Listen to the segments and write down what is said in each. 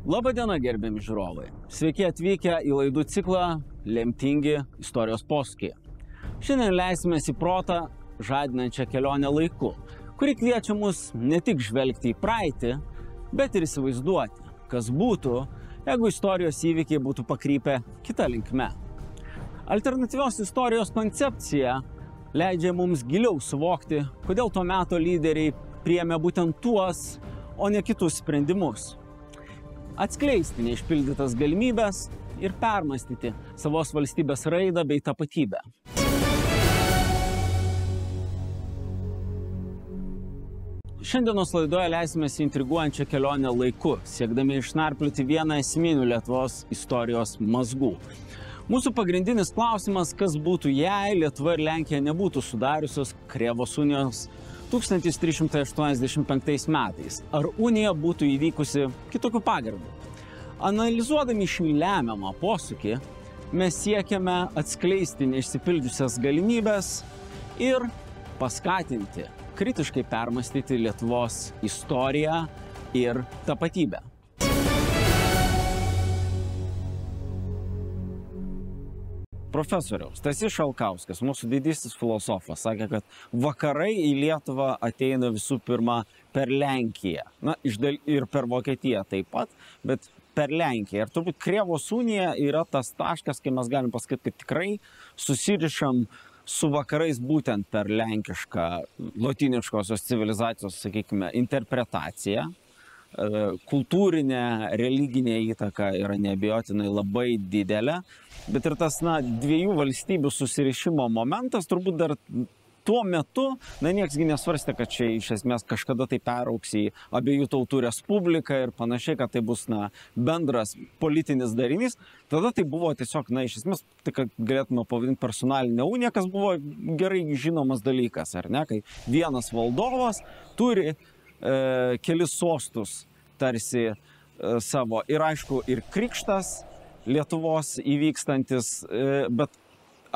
Labadiena, gerbiami žiūrovai. Sveiki atvykę į laidų ciklą Lemtingi istorijos posūkiai. Šiandien leisimės į protą žadinančią kelionę laiku, kuri kviečia mus ne tik žvelgti į praeitį, bet ir įsivaizduoti, kas būtų, jeigu istorijos įvykiai būtų pakrypę kitą linkme. Alternatyvios istorijos koncepcija leidžia mums giliau suvokti, kodėl to meto lyderiai priėmė būtent tuos, o ne kitus sprendimus. Atskleisti neišpildytas galimybės ir permąstyti savos valstybės raidą bei tapatybę. Šiandienos laidoje leisimės į intriguojančią kelionę laiku, siekdami išnarplioti vieną esminių Lietuvos istorijos mazgų. Mūsų pagrindinis klausimas, kas būtų, jei Lietuva ir Lenkija nebūtų sudariusios Krėvos unijos 1385 metais. Ar unija būtų įvykusi kitokiu pagrindu? Analizuodami šį lemiamą posūkį, mes siekiame atskleisti neišsipildžiusias galimybės ir paskatinti, kritiškai permąstyti Lietuvos istoriją ir tapatybę. Profesoriaus Stasys Šalkauskas, mūsų didysis filosofas, sakė, kad vakarai į Lietuvą ateina visų pirma per Lenkiją. Ir per Vokietiją taip pat, bet per Lenkiją. Ir turbūt Krėvos unija yra tas taškas, kai mes galim pasakyti, kad tikrai susirišam su vakarais būtent per lenkišką, lotyniškosios civilizacijos, sakykime, interpretaciją. Kultūrinė, religinė įtaka yra neabejotinai labai didelė, bet ir tas dviejų valstybių susirišimo momentas turbūt dar tuo metu, nieksgi nesvarstė, kad čia iš esmės kažkada tai perauks į abiejų tautų respubliką ir panašiai, kad tai bus bendras politinis darinys. Tada tai buvo tiesiog, iš esmės, tai kad galėtume pavadinti personalinę uniją, kas buvo gerai žinomas dalykas, ar ne, kai vienas valdovas turi kelis sostus tarsi savo. Ir aišku, ir krikštas Lietuvos įvykstantis, bet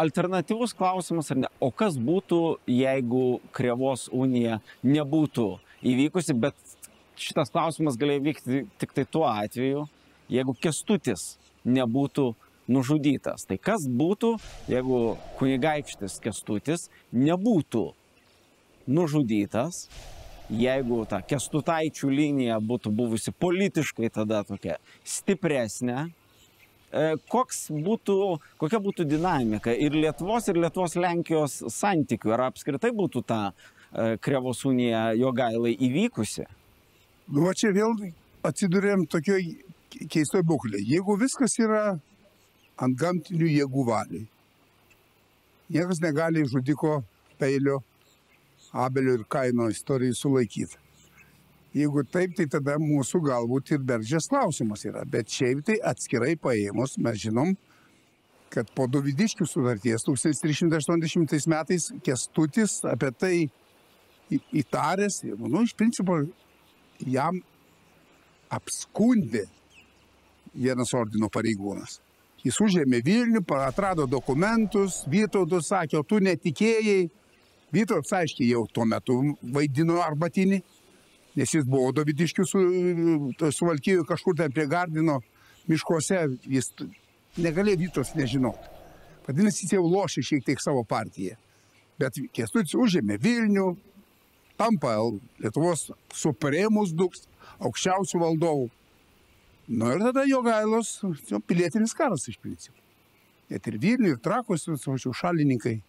alternatyvus klausimas, ar ne, o kas būtų, jeigu Krėvos unija nebūtų įvykusi, bet šitas klausimas galėjo vykti tik tai tuo atveju, jeigu Kęstutis nebūtų nužudytas. Tai kas būtų, jeigu kunigaikštis Kęstutis nebūtų nužudytas, jeigu ta Kęstutaičių linija būtų buvusi politiškai tada tokia stipresnė, kokia būtų dinamika ir Lietuvos Lenkijos santykių, ar apskritai būtų ta Krėvos unija Jogailai įvykusi? Va čia vėl atsidurėm tokioj keistoj būklėje. Jeigu viskas yra ant gamtinių jėgų valiai, niekas negali žudiko Peilio, Abelio ir Kaino istorijai sulaikyti. Jeigu taip, tai tada mūsų galbūt ir Bergždžias klausimas yra. Bet šiaip tai atskirai paėmus, mes žinom, kad po Dovydiškių sutarties 1380 metais Kęstutis apie tai įtaręs, iš principo jam apskundė vienas ordino pareigūnas. Jis užėmė Vilnių, atrado dokumentus, Vytautas sakė, o tu netikėjai. Vytautas aiškiai jau tuo metu vaidino arbatinį, nes jis buvo Dovydiškių suvalkijoje kažkur ten prie Gardino miškuose, jis negalėjo Vytautas nežinoti. Vadinasi, jis jau lošė šiek tiek savo partiją. Bet Kęstutis užėmė Vilnių, tampa Lietuvos supremus duks, aukščiausių valdovų. Ir tada Jogailos pilietinis karas iš principo. Net ir Vilnių, ir Trakos, šalininkai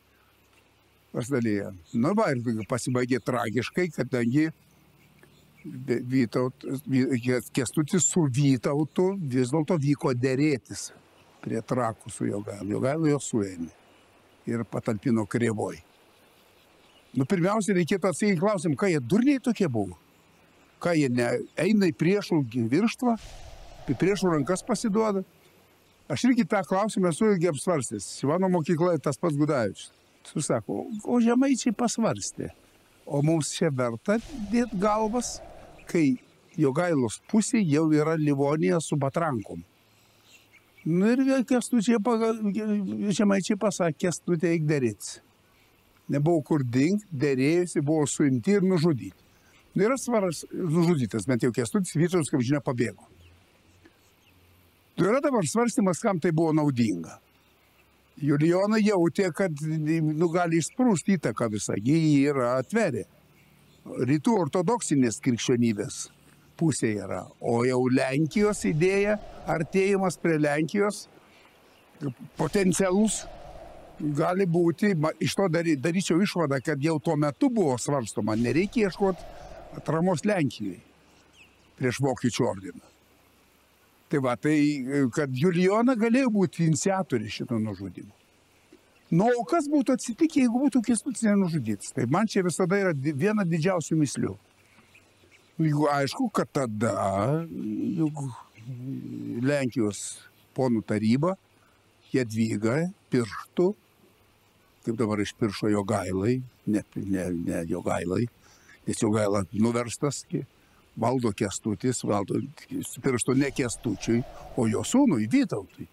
pasidalėjo. Ir pasibaigė tragiškai, kadangi Kęstutis su Vytautu vis dėlto vyko derėtis prie Trakų su Jogailu. Jogaila jo suėmė ir patalpino Krėvoj. Pirmiausia, reikėtų atsakyti klausimą, ką jie durniai tokie buvo? Ką jie eina į priešų virštvą, į priešų rankas pasiduoda? Aš irgi tą klausimą esu irgi apsvarstęs. Ivano mokykla tas pats Gudavičius. Sako, o žemaičiai pasvarstė. O mums čia verta dėti galvas, kai Jogailos pusė jau yra Livonija su patrankom. Ir žemaičiai pasakė, Kęstutį eik derėtis. Nebuvo kur dingt, derėjusi, buvo suimti ir nužudyti. Yra svaras nužudytas, bent jau Kęstutis, Vytautas, kaip žinia, pabėgo. Yra dabar svarstymas, kam tai buvo naudinga. Julijona jautė, kad gali išsprūsti įtaką visą, ji yra atverė. Rytų ortodoksinės krikščionybės pusė yra, o jau Lenkijos idėja, artėjimas prie Lenkijos, potencialus gali būti, iš to daryčiau išvadą, kad jau tuo metu buvo svarstoma, nereikia ieškoti atramos Lenkijoje prieš Vokiečių ordiną. Tai va, tai kad Julijona galėjo būti iniciatorė šito nužudimo. Nu, o kas būtų atsitikę, jeigu būtų Kęstutis nenužudytas? Tai man čia visada yra viena didžiausių mislių. Jeigu aišku, kad tada Lenkijos ponų taryba Jadvyga pirštų, kaip dabar išpiršo Jogailai, ne Jogailai, nes Jogaila nuverstas, valdo Kęstutis, valdo pirštų ne Kęstučiui, o jo sūnui Vytautui.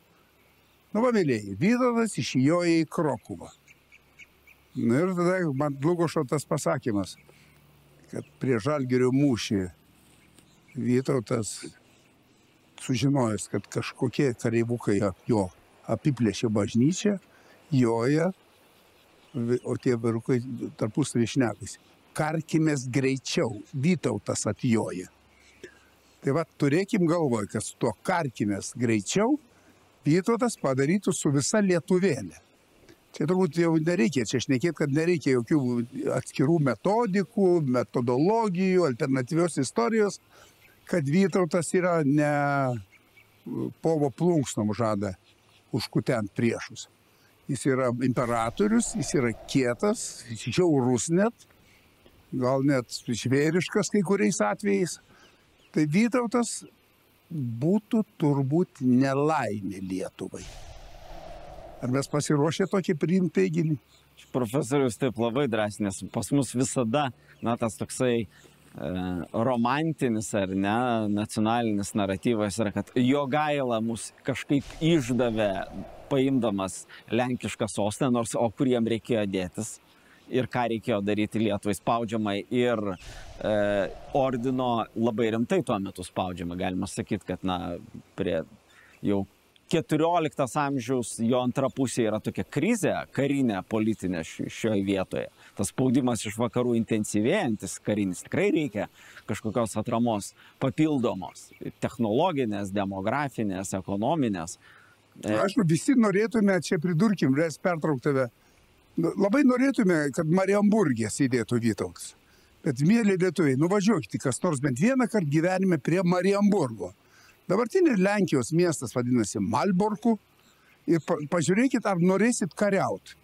Nu, pamėlėjai, Vytautas išjojo į Krokuvą. Na ir tada man Dlugošo tas pasakymas, kad prie Žalgirio mūšį Vytautas sužinojęs, kad kažkokie kareivukai jo apiplėšė bažnyčią, joja, o tie vyrukai tarpusavy šnekasi. Karkimės greičiau, Vytautas atjoja. Tai va, turėkim galvoj, kad su tuo karkimės greičiau Vytautas padarytų su visa lietuvėlė. Čia turbūt jau nereikia, čia šnekėti, kad nereikia jokių atskirų metodikų, metodologijų, alternatyvios istorijos, kad Vytautas yra ne povo plunksnom žada užkutent priešus. Jis yra imperatorius, jis yra kietas, žiaurus net, gal net žvėriškas kai kuriais atvejais. Tai Vytautas būtų turbūt nelaimė Lietuvai. Ar mes pasiruošę tokį priimti teiginį? Profesorius taip labai drąsiai, nes pas mus visada, tas toksai romantinis ar ne, nacionalinis naratyvas yra, kad Jogaila mus kažkaip išdavė, paimdamas lenkišką sostą, nors o kur jam reikėjo dėtis ir ką reikėjo daryti Lietuvai, spaudžiamai ir ordino labai rimtai tuo metu spaudžiamai. Galima sakyti, kad prie jau 14 amžiaus jo antra pusė yra tokia krizė, karinė, politinė šioje vietoje. Tas spaudimas iš vakarų intensyvėjantis karinis, tikrai reikia kažkokios atramos papildomos, technologinės, demografinės, ekonominės. Aišku, visi norėtume, čia pridurkim, pertrauktave, labai norėtume, kad Marienburgė sėdėtų Vytautas. Bet mėly lietuviai, nuvažiuokite kas nors bent vieną kartą gyvenime prie Marienburgo. Dabartinė Lenkijos miestas vadinasi Malborku ir pažiūrėkit, ar norėsit kariauti.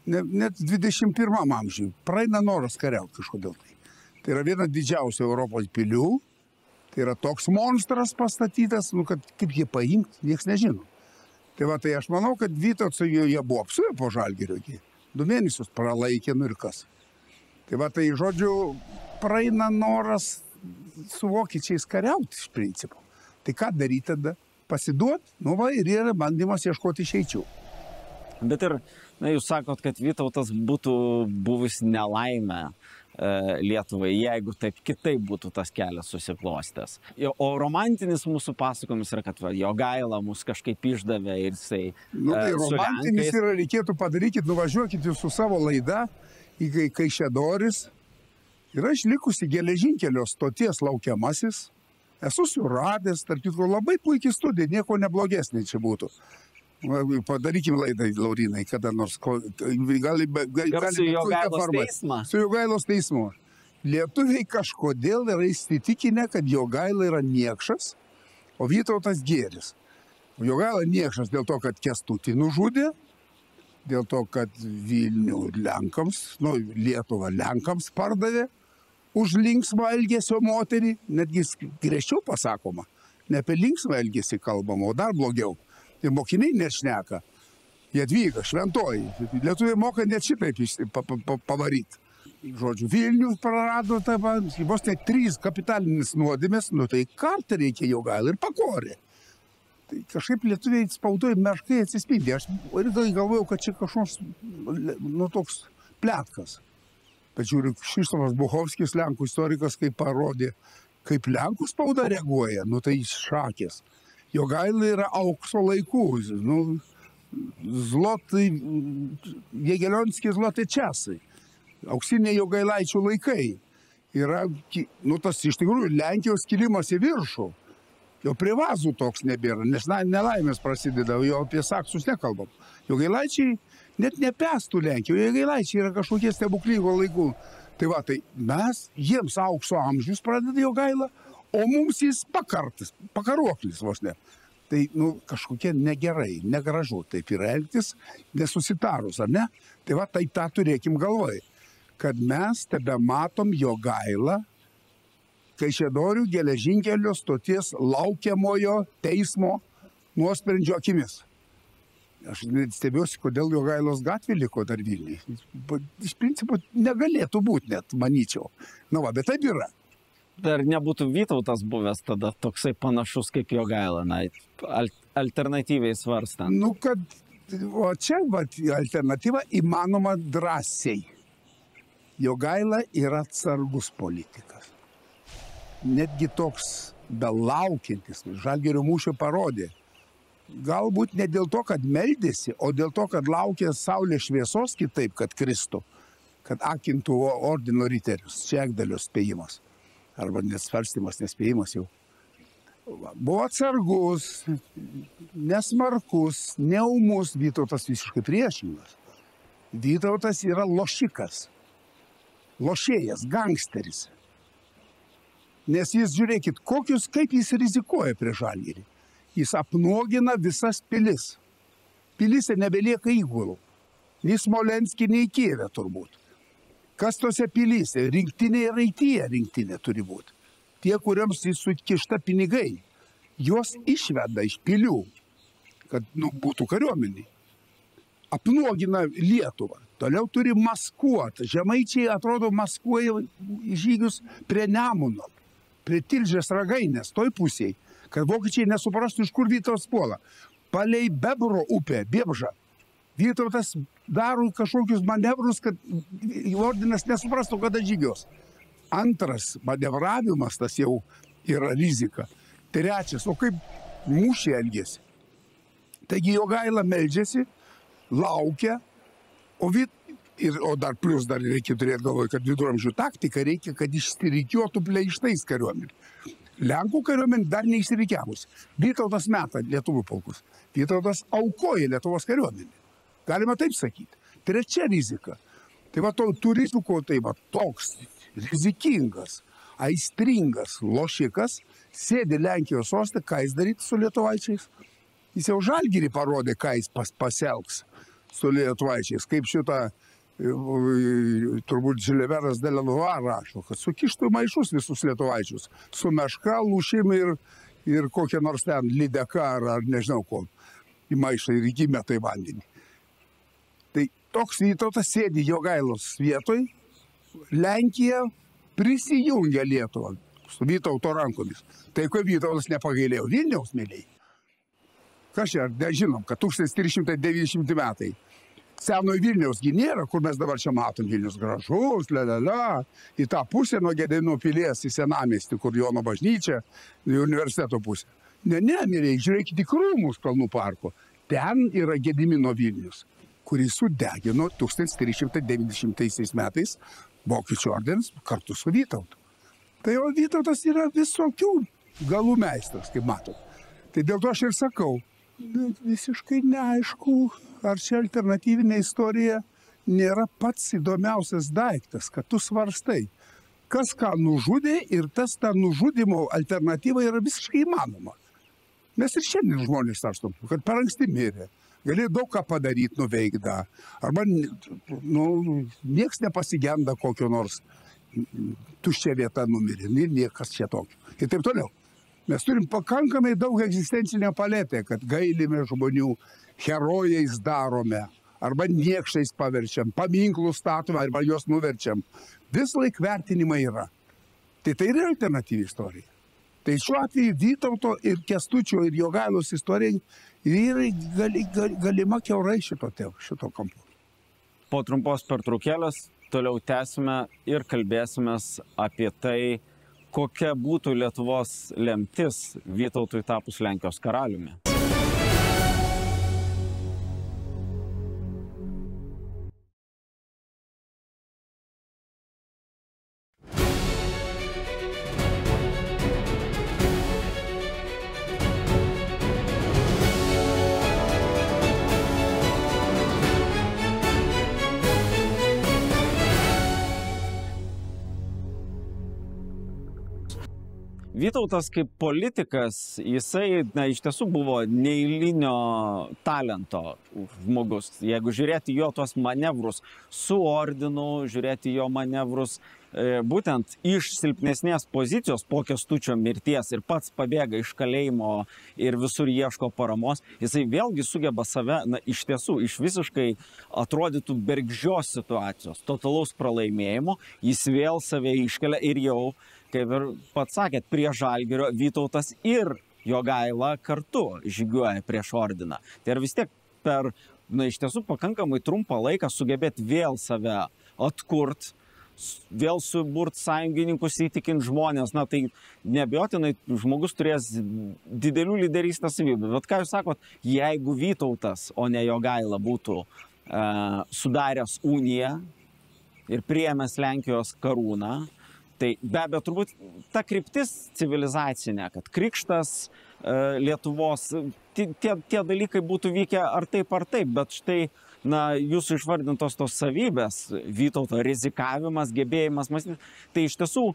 Net 21 amžiui praeina noras kariauti kažkodėl tai. Tai yra viena didžiausių Europos pilių, tai yra toks monstras pastatytas, kad kaip jį paimti, nieks nežino. Tai va, tai aš manau, kad Vytautas jie buvo apsuvę po Žalgirio. 2 mėnesius pralaikė, nu ir kas. Tai va, tai žodžiu, praeina noras su vokiečiais kariauti iš principo. Tai ką daryti tada? Pasiduoti? Nu va, ir yra bandymas ieškoti išeičių. Bet ir, jūs sakot, kad Vytautas būtų buvus nelaimę Lietuvai, jeigu taip kitaip būtų tas kelias susiklostęs. O romantinis mūsų pasakojimas yra, kad Jogaila mus kažkaip išdavė ir jisai tai romantinis yra, reikėtų padarykit, nuvažiuokit jūs su savo laida į Kaišiadoris. Yra išlikusi geležinkelio stoties Laukiamasis. Esu suradęs, tarp kitko, labai puikiai studija, nieko neblogesnė čia būtų. Padarykim laidą, Laurinai, kada nors. Su Jogailos teismu. Su Jogailos teismu. Lietuviai kažkodėl yra įsitikinę, kad Jogaila yra niekšas, o Vytautas gėris. Jogaila niekšas dėl to, kad Kęstutį nužudė, dėl to, kad Vilnių Lenkams, Lietuvą Lenkams pardavė už linksmą elgesio moterį, netgi griežčiau pasakoma, ne apie linksmą elgesį kalbama, o dar blogiau. Ir mokiniai nešneka. Jadvyga, šventoji. Lietuviai moka net šitaip pavaryti. Žodžiu, Vilnių prarado, vos net 3 kapitalinis nuodėmės, tai kartą reikia Jogailą ir pakorė. Tai kažkaip lietuviai spaudoje meškai atsispindi. Aš galvojau, kad čia kažkoks toks pletkas. Bet žiūriu, Krzysztofas Buchovskis, Lenkų istorikas, kaip parodė, kaip Lenkų spauda reaguoja, tai šakės. Jogaila yra aukso laikų. Nu, zlotai, Jėgelionskiai zlotai česai. Auksiniai jogailaičių laikai. Yra, nu, tas iš tikrųjų Lenkijos kilimas į viršų. Jau prie vazų toks nebėra, nes nelaimės prasideda, jau apie saksus nekalbam. Jogailaičiai net nepestų Lenkijoje, jogailaičiai yra kažkokie stebuklingo laikų. Tai va, tai mes, jiems aukso amžius pradeda Jogaila, o mums jis pakaruoklis vos ne. Tai, nu, kažkokie negerai, negražu taip yra elgtis, nesusitarus, ar ne? Tai va, tai tą turėkim galvoj, kad mes tebe matom Jogailą Kaišiadorių geležinkelio stoties laukiamojo teismo nuosprendžio akimis. Aš stebiuosi, kodėl Jogailos gatvė liko dar Vilniuje. Iš principo negalėtų būti net, manyčiau. Na va, bet taip yra. Dar nebūtų Vytautas buvęs tada toksai panašus kaip Jogaila, na, alternatyviai svarstant. Nu, kad, o čia va, alternatyva įmanoma drąsiai. Jogaila yra atsargus politikas. Netgi toks belaukiantis, Žalgirio mūšio parodė. Galbūt ne dėl to, kad meldėsi, o dėl to, kad laukė saulės šviesos kitaip, kad kristų, kad akintų ordino riterius. Čia Egdalio spėjimas. Arba nesvarstymas, nespėjimas jau. Buvo atsargus, nesmarkus, neumus. Vytautas visiškai priešingas. Vytautas yra lošikas. Lošėjas, gangsteris. Nes jis, žiūrėkit, kaip jis rizikuoja prie Žalgirį. Jis apnuogina visas pilis. Pilyse nebelieka įgulų. Nei Smolenskį, nei Kijeve turbūt. Kas tose pilyse? Rinktinė ir Aityje rinktinė turi būti. Tie, kuriams jis sukišta pinigai, juos išveda iš pilių, kad būtų kariuomeniai. Apnuogina Lietuvą. Toliau turi maskuoti. Žemaičiai, atrodo, maskuoja žygius prie Nemuno, prie Tilžės Ragainės, toj pusėje, kad vokiečiai nesuprastų, iš kur Vytautas puola. Palei Bebro upę, Biebžą. Vytautas daro kažkokius manevrus, kad ordinas nesuprastų, kada žygios. Antras manevravimas, tas jau yra rizika. Trečias, o kaip mūšį elgėsi. Taigi Jogaila meldžiasi, laukia, o dar plus dar reikia turėti galvoj, kad viduramžių taktika reikia, kad išsirikiuotų pleištais kariuomenį. Lenkų kariuomenė dar neišsirikiavusi. Vytautas meta lietuvių pulkus. Vytautas aukoja Lietuvos kariuomenį. Galima taip sakyti. Trečia rizika. Tai va, tų rizikų, tai va, toks rizikingas, aistringas lošikas sėdi Lenkijos soste, ką jis daryti su lietuvaičiais. Jis jau Žalgirį parodė, ką jis pasielgs su lietuvaičiais. Kaip šitą, turbūt Žileveras de Lenoir rašo, kad sukištų maišus visus lietuvaičius. Su meška, lūšim ir kokia nors ten lydeka ar nežinau ko. Į maišą ir įmeta į vandenį. Tai toks Vytautas sėdi Jogailos vietoj, Lenkija prisijungia Lietuvą su Vytauto rankomis. Tai ko Vytautas nepagailėjo Vilniaus mėliai. Kas čia, nežinom, kad 1390 metai. Senojo Vilniaus gi nėra, kur mes dabar čia matom Vilnius gražus, į tą pusę nuo Gedimino pilies į senamiestį, kur Jono bažnyčia, į universiteto pusę. Ne, mėliai, žiūrėkit į Krūmus Kalnų parko. Ten yra Gedimino Vilnius, kurį sudegino 1390 metais Vokiečių ordinas kartu su Vytautu. Tai o Vytautas yra visokių galų meistras, kaip matot. Tai dėl to aš ir sakau, visiškai neaišku, ar čia alternatyvinė istorija nėra pats įdomiausias daiktas, kad tu svarstai, kas ką nužudė ir tas ta nužudimo alternatyva yra visiškai įmanoma. Mes ir šiandien žmonės svarstom, kad per anksti mirė. Galėjo daug ką padaryti, nuveikti. Arba nieks nepasigenda kokio nors tuščia vieta numirė. Niekas čia tokio. Ir taip toliau. Mes turim pakankamai daug egzistencinę paletę, kad gailime žmonių, herojais darome, arba niekšais paverčiam, paminklų statome, arba juos nuverčiam. Vis laik vertinimai yra. Tai yra alternatyvi istorija. Tai šiuo atveju Vytauto ir Kęstučio ir Jogailos istorija yra galima kiaurai šito kampu. Po trumpos pertraukėlės toliau tęsime ir kalbėsimės apie tai, kokia būtų Lietuvos lemtis Vytautui tapus Lenkijos karaliumi. Vytautas kaip politikas, jisai iš tiesų buvo neeilinio talento žmogus. Jeigu žiūrėti jo tuos manevrus su ordinu, žiūrėti jo manevrus būtent iš silpnesnės pozicijos po Kęstučio mirties ir pats pabėga iš kalėjimo ir visur ieško paramos, jisai vėlgi sugeba save, iš tiesų, iš visiškai atrodytų bergždžios situacijos, totalaus pralaimėjimo, jis vėl save iškelia ir jau, kaip ir pats sakėt, prie Žalgirio Vytautas ir Jogaila kartu žygiuoja prieš ordiną. Tai vis tiek per, iš tiesų, pakankamai trumpą laiką sugebėti vėl save atkurt, vėl suburt sąjungininkus, įtikint žmonės. Tai neabejotinai žmogus turės didelių lyderystės savybių. Bet ką jūs sakot, jeigu Vytautas, o ne Jogaila būtų sudaręs uniją ir priėmęs Lenkijos karūną, tai be abejo, turbūt ta kryptis civilizacinė, kad krikštas Lietuvos, tie dalykai būtų vykę ar taip, bet štai, jūsų išvardintos tos savybės, Vytauto rizikavimas, gebėjimas mąstyti, tai iš tiesų,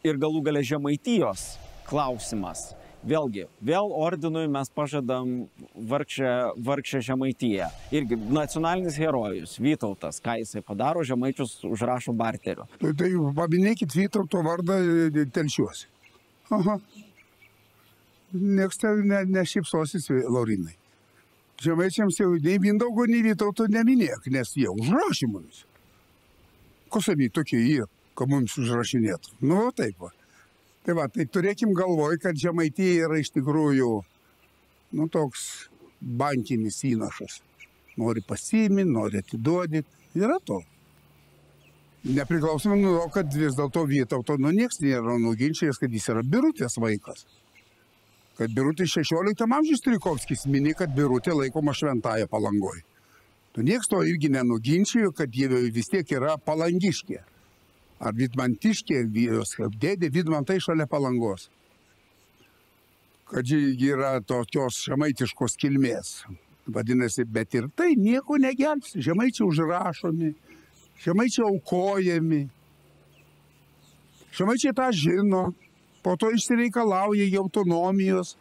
ir galų gale Žemaitijos klausimas. Vėlgi, vėl ordinui mes pažadam vargšę Žemaitiją. Irgi nacionalinis herojus, Vytautas, ką jisai padaro, žemaičius užrašo barteriu. Tai paminėkit Vytauto vardą Telšiuose. Aha. Niekas nešypsosis, Laurinai. Žemaičiams jau nei Mindaugo, nei Vytauto neminėk, nes jie užrašė mums. Ko savi tokie jie, kad mums užrašinėtų? Taip va. Tai turėkim galvoj, kad Žemaitija yra iš tikrųjų, toks bankinis įnašas. Nori pasiimi, nori atiduodi. Yra to. Nepriklausomai nuo to, kad vis dėlto Vytauto, nieks nėra nuginčijęs, kad jis yra Birutės vaikas. Kad Birutė 16 amžius Strijkovskis mini, kad Birutė laikoma šventąja Palangoj. Nieks to irgi nenuginčijo, kad jie vis tiek yra palangiškė. Ar Vidmantiškė, dėdė Vidmantai šalia Palangos. Kad yra tokios žemaitiškos kilmės. Vadinasi, bet ir tai nieko negelbs. Žemaičiai užrašomi, žemaičiai aukojami. Žemaičiai tą žino, po to išsireikalauja autonomijos.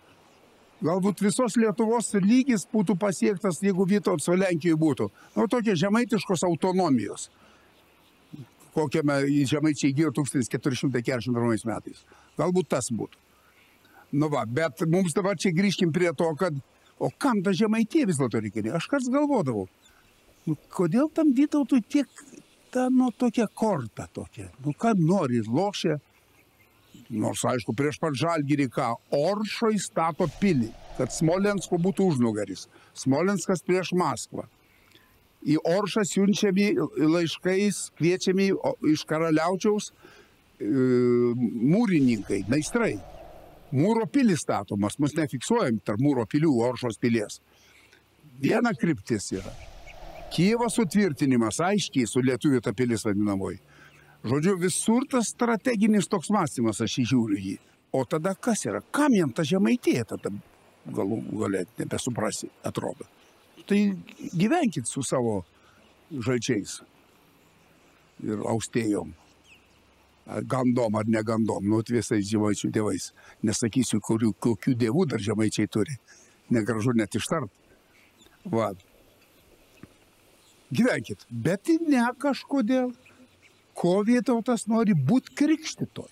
Galbūt visos Lietuvos lygis būtų pasiektas, jeigu Vytautas Lenkijoje būtų. Tokie žemaitiškos autonomijos. Kokią žemaičiai įgijo 1441 metais. Galbūt tas būtų. Bet mums dabar čia grįžkim prie to, kad o kam ta Žemaitija vis dėlto reikėjo? Aš kartais galvodavau, kodėl tam Vytautui tiek tokia korta tokia? Ką nori, lošia. Nors, aišku, prieš pat Žalgirį ką, Oršoj stato pilį, kad Smolensko būtų užnugaris. Smolenskas prieš Maskvą. Į Oršą siunčiami laiškais, kviečiami iš Karaliaučiaus mūrininkai, meistrai. Mūro pilis statomas, mus nefiksuojam tarp Mūro pilių, Oršos pilies. Viena kryptis yra. Kijevo sutvirtinimas, aiškiai su lietuvių ta pilis vadinamoji. Žodžiu, visur tas strateginis toks mąstymas, aš įžiūriu jį. O tada kas yra? Kam jam ta Žemaitija tada galų galėt nebesuprasi, atrodo. Tai gyvenkit su savo žalčiais ir austėjom. Gandom ar negandom, visais žemaičių dievais. Nesakysiu, kokių dievų dar žemaičiai turi. Negražu net ištart. Gyvenkit. Bet ne kažkodėl. Ko Vytautas nori būti krikštytoj.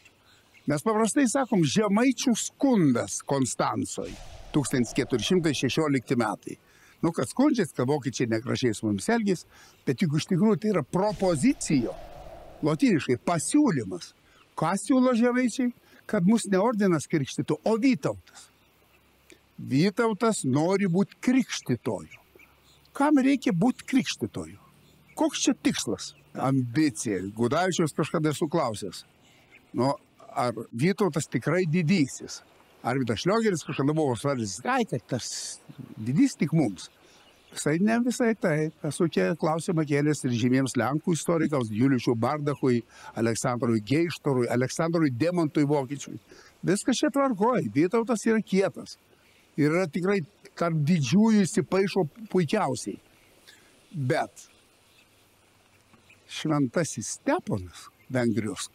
Mes paprastai sakom, žemaičių skundas Konstancoj. 1416 metai. Kad skundžiasi, kad vokiečiai negražiai su mums elgis, bet juk iš tikrųjų tai yra propozicijo, lotyniškai pasiūlymas. Ką siūlo žemaičiai? Kad mus ne ordinas krikštytų, o Vytautas. Vytautas nori būti krikštytoju. Kam reikia būti krikštytoju? Koks čia tikslas? Ambicija. Gudavičius kažkada esu klausęs. ar Vytautas tikrai didysis. Arvydas Šliogeris kažkada buvo svarstęs, kad tas didysis tik mums. Visai taip. Esu klausimą kėlęs ir žymiems Lenkų istorikams, Juliušui Bardachui, Aleksandrui Geištorui, Aleksandrui Demantui Vokiečiui. Viskas čia tvarkoja. Vytautas yra kietas. Ir yra tikrai tarp didžiųjų įsipaišo puikiausiai. Bet Šventasis Steponas, Vengrijos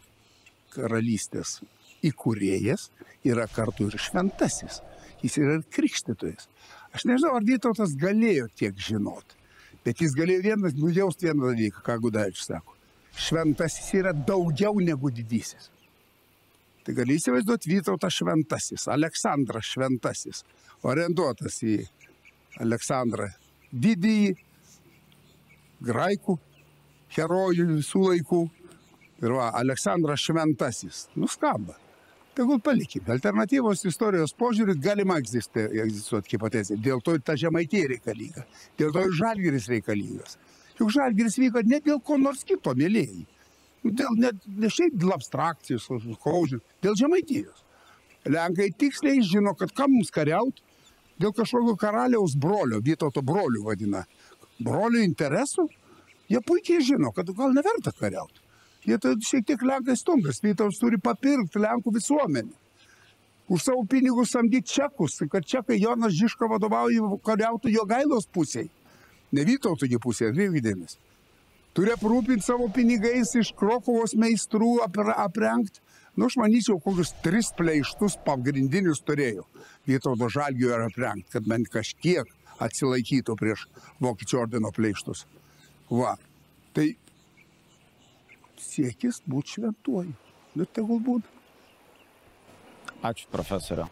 karalystės įkūrėjas, yra kartu ir šventasis. Jis yra ir krikštytojas. Aš nežinau, ar Vytautas galėjo tiek žinoti, bet jis galėjo nujausti vieną dalyką, ką Gudavičius sako. Šventasis yra daugiau negu didysis. Tai gali įsivaizduoti Vytautas šventasis, Aleksandras šventasis, orientuotas į Aleksandrą didįjį, graikų herojų visų laikų, ir va, Aleksandras šventasis. Nuskamba. Tegul palikime. Alternatyvos istorijos požiūrį galima egzistuoti hipotezė. Dėl to ta Žemaitija reikalinga. Dėl to ir Žalgiris reikalingas. Juk Žalgiris vyko ne dėl ko nors kito, mėlėjai. Ne šiaip dėl abstrakcijos, dėl Žemaitijos. Lenkai tiksliai žino, kad kam mums kariaut, dėl kažkokio karaliaus brolio, Vytauto brolių vadina. Brolių interesų, jie puikiai žino, kad gal neverta kariaut. Jie šiek tiek Lenkai stumdas. Vytautas turi papirkti Lenkų visuomenį. Už savo pinigus samdyti čekus, kad čekai Jonas Žižka vadovauja kariautų Jogailos pusėje. Ne Vytauto pusėje, atkreipkite. Turi aprūpinti savo pinigais iš Krokuvos meistrų aprengti. Aš manyčiau, kokius 3 pleištus pagrindinius turėjo Vytauto Žalgirio aprengti, kad bent kažkiek atsilaikytų prieš Vokiečių ordino pleištus. Va. Tai siekis būti šventuoju. Nu, tegul būtų. Ačiū, profesorio.